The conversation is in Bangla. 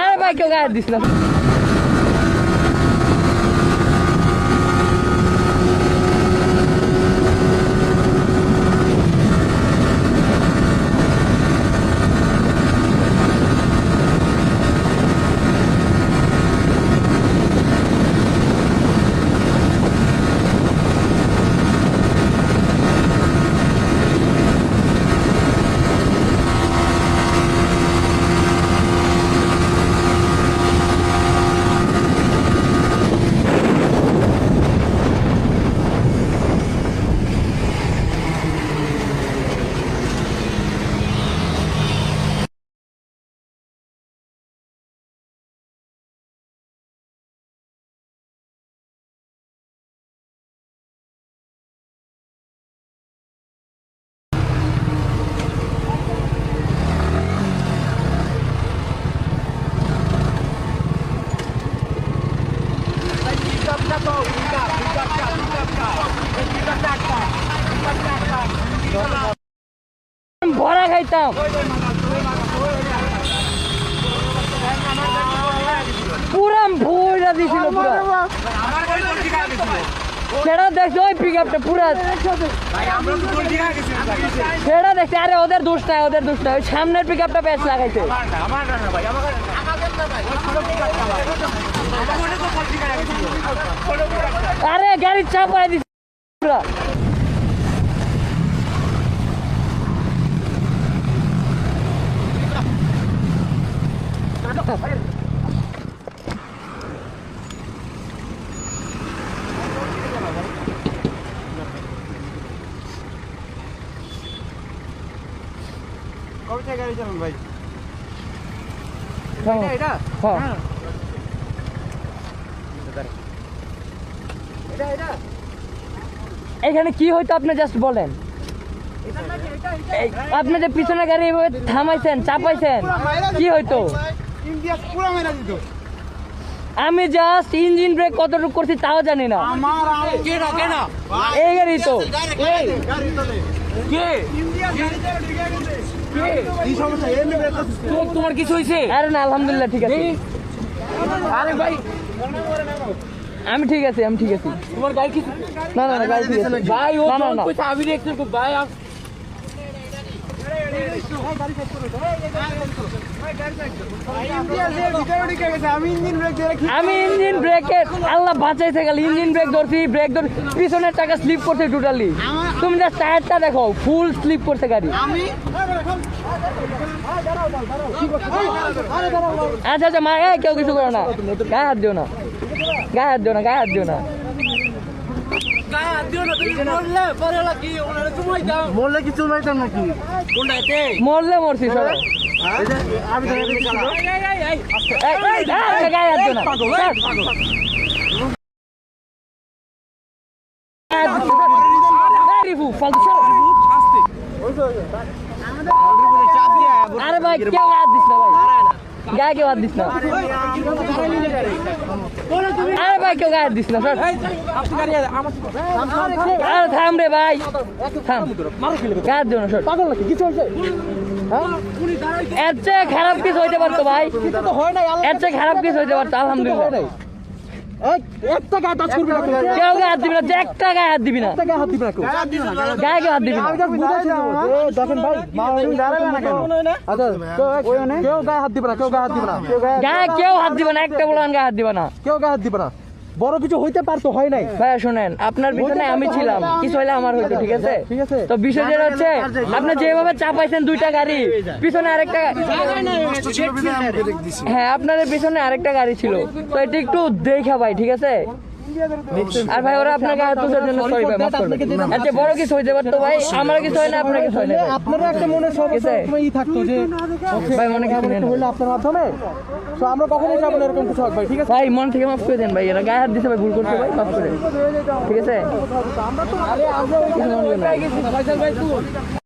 আরে ভাই কেউ গায়ে দিস না। ভরা খাইতাম পুরা ভরা দিছিল পুরা সেটা দেখছো ওই পিক আপটা পুরা সেটা দেখছি। আরে ওদের দোষ নাই, ওদের দোষ নাই, ওই সামনের পিক আপটা প্যাচ লাগাইছে। আরে গাড়ির চাপ পড়াই দিচ্ছে পুরা। গাড়ি চালান ভাই, এখানে কি হয়তো আপনি জাস্ট বলেন। আপনি যে পিছনে গাড়ি এভাবে থামাইছেন, চাপাইছেন, কি হয়তো? আমি জাস্ট ইঞ্জিন ব্রেক কতটুকু করছি তাও জানি না। এই গাড়ি তো তোমার কিছু হয়েছে? আরে না, আলহামদুলিল্লাহ ঠিক আছে। আরে ভাই আমি ঠিক আছি, আমি ঠিক আছি। তোমার গাড়ি কিছু না, না না গাড়ি ঠিক আছে ভাই। ও না না আমি দেখছি ভাই। আমি ইঞ্জিন ব্রেকে আল্লাহ বাঁচাইছে গেল, ইঞ্জিন ব্রেক ধরছি, ব্রেক ধর পিছনের টাকা স্লিপ করছে টোটালি। তুমি যা টায়ারটা দেখো ফুল স্লিপ করছে গাড়ি। আচ্ছা আচ্ছা মা, কেউ কিছু করো না, গায়ে হাত দিও না, গায়ে হাত দিও না, গায়ে হাত দিও না। মরলে কি চুলবাইতাম নাকি? মরলে মরছি সবাই। গায়ে হাত দিও না। আরে ভাই কেউ হাত দিস না ভাই, গায়ে কেউ হাত দিস না। আরে ভাই কেউ গায়ে হাত দিস না। আরে থাম রে ভাই, থাম, গায়ে হাত দিও না। পাগল নাকি? কিছু হয়েছে? এর চেয়ে খারাপ কিছু হইতে পারতো ভাই, এর চেয়ে খারাপ কিছু হইতে পারতো। আলহামদুলিল্লাহ কেউ গায়ে হাত দিবি না, একটা গায়ে হাত দিবি না, গায়ে কেউ হাত দিবি না। গায়ে কেউ হাত দিবে না, একটা বলবেন গায়ে হাত দিবে না, কেউ গায়ে হাত দিবে না। বড় কিছু হইতে পারতো, হয় নাই। ভাইয়া শোনেন, আপনার পিছনে আমি ছিলাম, কিছু হইলে আমার হইতো, ঠিক আছে? তো বিষয় যেটা হচ্ছে আপনি যেভাবে চাপাইছেন দুইটা গাড়ি, পিছনে আরেকটা, হ্যাঁ আপনাদের পিছনে আরেকটা গাড়ি ছিল, তো এটা একটু দেখা ভাই, ঠিক আছে? আর ভাই ওরা আপনার গায়ে তুষার জন্য সরি ভাই, মাফ করবেন। আচ্ছা বড় কিছু হইতে পারতো ভাই, আমার কিছু হয় না, আপনার কিছু হয় না। আপনারও একটা মনে সবসময় থাকতো যে ভাই মনে কিছু হইলো আপনার মাধ্যমে, তো আমরা কখনোই যাবো না এরকম কিছু হোক ভাই, ঠিক আছে? ভাই মন থেকে মাফ করে দেন ভাই, এরা গায়ে হাত দিছে ভাই, ভুল করছে ভাই, মাফ করে, ঠিক আছে?